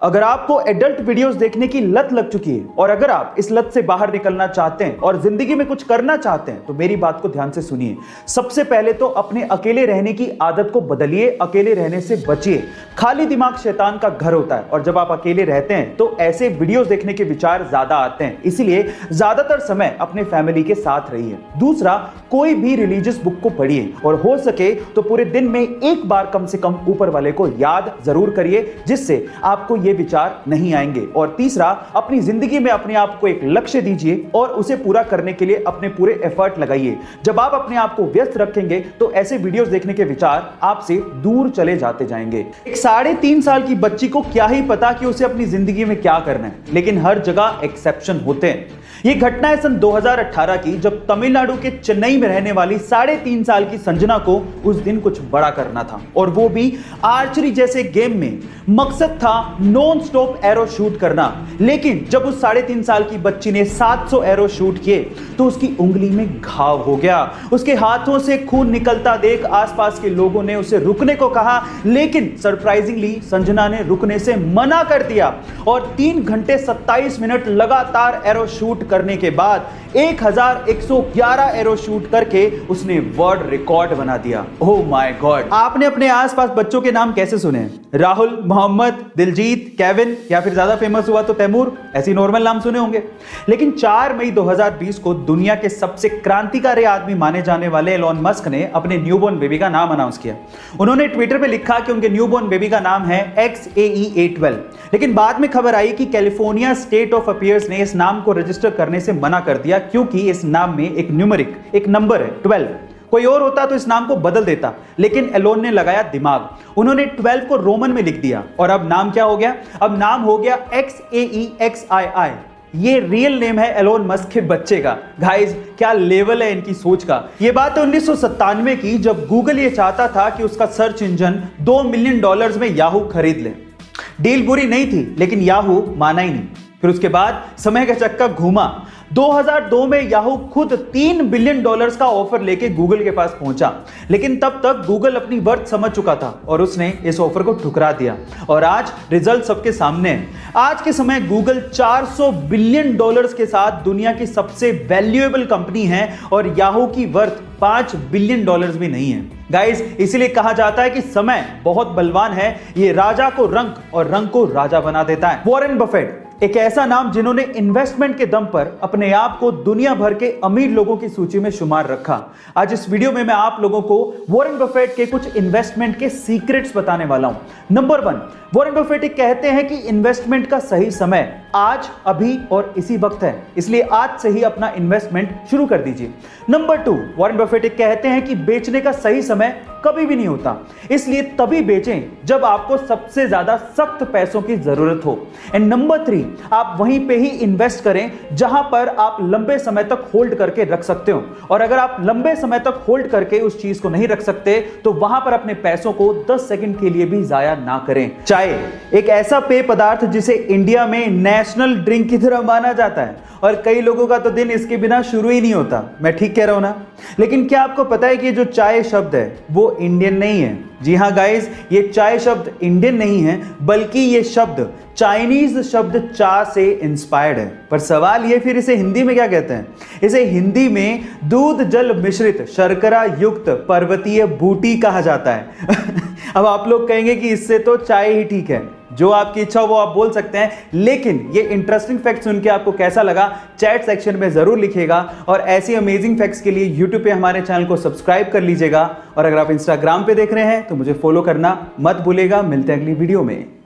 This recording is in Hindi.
अगर आपको एडल्ट वीडियोस देखने की लत लग चुकी है और अगर आप इस लत से बाहर निकलना चाहते हैं और जिंदगी में कुछ करना चाहते हैं तो मेरी बात को ध्यान से सुनिए। सबसे पहले तो अपने अकेले रहने की आदत को बदलिए, अकेले रहने से बचिए। खाली दिमाग शैतान का घर होता है और जब आप अकेले रहते हैं तो ऐसे वीडियोस देखने के विचार ज्यादा आते हैं, इसलिए ज्यादातर समय अपने फैमिली के साथ रहिए। दूसरा, कोई भी रिलीजियस बुक को पढ़िए और हो सके तो पूरे दिन में एक बार कम से कम ऊपर वाले को याद जरूर करिए, जिससे आपको ये विचार नहीं आएंगे। और तीसरा, अपनी जिंदगी में अपने आप को एक लक्ष्य दीजिए और उसे पूरा करने के लिए अपने पूरे एफर्ट लगाइए। जब आप अपने आप को व्यस्त रखेंगे तो ऐसे वीडियोस देखने के विचार आपसे दूर चले जाते जाएंगे। एक 3.5 साल की बच्ची को क्या ही पता कि उसे अपनी जिंदगी में क्या करना है, लेकिन हर जगह एक्सेप्शन होते हैं। यह घटना है सन 2018 की, जब तमिलनाडु के चेन्नई में रहने वाली 3.5 साल की संजना को उस दिन कुछ बड़ा करना था और वो भी आर्चरी जैसे गेम में। मकसद था नॉन स्टॉप एरो शूट करना, लेकिन जब उस 3.5 साल की बच्ची ने 700 एरो शूट किए तो उसकी उंगली में घाव हो गया। उसके हाथों से खून निकलता देख आसपास के लोगों ने उसे रुकने को कहा, लेकिन सरप्राइजिंगली संजना ने रुकने से मना कर दिया और 3 घंटे 27 मिनट लगातार एरो शूट करने के बाद 1111 एरो शूट करके उसने वर्ल्ड रिकॉर्ड बना दिया। Oh my God. आपने अपने आसपास बच्चों के नाम कैसे सुने? राहुल, मोहम्मद, दिलजीत, केविन, या फिर ज्यादा फेमस हुआ तो तैमूर, ऐसी नॉर्मल नाम सुने होंगे। लेकिन 4 मई 2020 को दुनिया के सबसे क्रांतिकारी आदमी माने जाने वाले एलोन मस्क ने अपने न्यूबॉर्न बेबी का नाम अनाउंस किया। उन्होंने ट्विटर पे लिखा कि उनके न्यूबॉर्न बेबी का नाम है XAE-A12, लेकिन बाद में खबर आई कि कैलिफोर्निया स्टेट ऑफ अफेयर्स ने इस नाम को रजिस्टर करने से मना कर दिया, क्योंकि इस नाम में एक नंबर है 12। कोई और होता तो इस नाम को बदल देता, लेकिन एलोन ने लगाया दिमाग। उन्होंने 12 को रोमन में लिख दिया और अब नाम क्या हो गया? अब नाम हो गया XAEXII। ये रियल नेम है एलोन मस्क के बच्चे का। गाइस, क्या लेवल है इनकी सोच का। ये बात है 1997 की, जब गूगल ये चाहता था कि उसका सर्च इंजन $2 मिलियन में याहू खरीद ले। डील बुरी नहीं थी, लेकिन याहू माना ही नहीं। फिर उसके बाद समय का चक्का घूमा। 2002 में याहू खुद $3 बिलियन का ऑफर लेके गूगल के पास पहुंचा, लेकिन तब तक गूगल अपनी वर्थ समझ चुका था और उसने इस ऑफर को ठुकरा दिया। और आज रिजल्ट सबके सामने है। आज के समय गूगल $400 बिलियन के साथ दुनिया की सबसे वैल्यूएबल कंपनी है और याहू की वर्थ $5 बिलियन भी नहीं है। गाइस, इसीलिए कहा जाता है कि समय बहुत बलवान है, ये राजा को रंक और रंक को राजा बना देता है। वॉरेन बफेट, एक ऐसा नाम जिन्होंने इन्वेस्टमेंट के दम पर अपने आप को दुनिया भर के अमीर लोगों की सूची में शुमार रखा। आज इस वीडियो में मैं आप लोगों को वॉरेन बफेट के कुछ इन्वेस्टमेंट के सीक्रेट्स बताने वाला हूं। नंबर 1, वॉरेन बफेट कहते हैं कि इन्वेस्टमेंट का सही समय आज, अभी और इसी वक्त है, इसलिए आज से ही अपना इन्वेस्टमेंट शुरू कर दीजिए। नंबर 2, वॉरेन बफेट कहते हैं कि बेचने का सही समय कभी भी नहीं होता, इसलिए तभी बेचें जब आपको सबसे ज्यादा सख्त पैसों की जरूरत हो। एंड नंबर 3, आप वहीं पे ही इन्वेस्ट करें जहां पर आप लंबे समय तक होल्ड करके रख सकते हो, और अगर आप लंबे समय तक होल्ड करके उस चीज को नहीं रख सकते तो वहां पर अपने पैसों को 10 सेकंड के लिए भी जाया ना करें। चाय एक ऐसा पेय पदार्थ जिसे इंडिया में नेशनल ड्रिंक की तरह माना जाता है और कई लोगों का तो दिन इसके बिना शुरू ही नहीं होता। मैं ठीक कह रहा हूं ना? लेकिन क्या आपको पता है कि जो चाय शब्द है वो इंडियन नहीं है? जी हाँ गाइस, ये चाय शब्द इंडियन नहीं है, बल्कि ये शब्द चाइनीज शब्द चा से इंस्पायर्ड है। पर सवाल ये, फिर इसे हिंदी में क्या कहते हैं? इसे हिंदी में दूध जल मिश्रित शर्करा युक्त पर्वतीय बूटी कहा जाता है। अब आप लोग कहेंगे कि इससे तो चाय ही ठीक है। जो आपकी इच्छा हो वो आप बोल सकते हैं, लेकिन ये इंटरेस्टिंग फैक्ट सुन के आपको कैसा लगा चैट सेक्शन में जरूर लिखिएगा। और ऐसी अमेजिंग फैक्ट्स के लिए यूट्यूब पे हमारे चैनल को सब्सक्राइब कर लीजिएगा, और अगर आप इंस्टाग्राम पे देख रहे हैं तो मुझे फॉलो करना मत भूलिएगा। मिलते हैं अगली वीडियो में।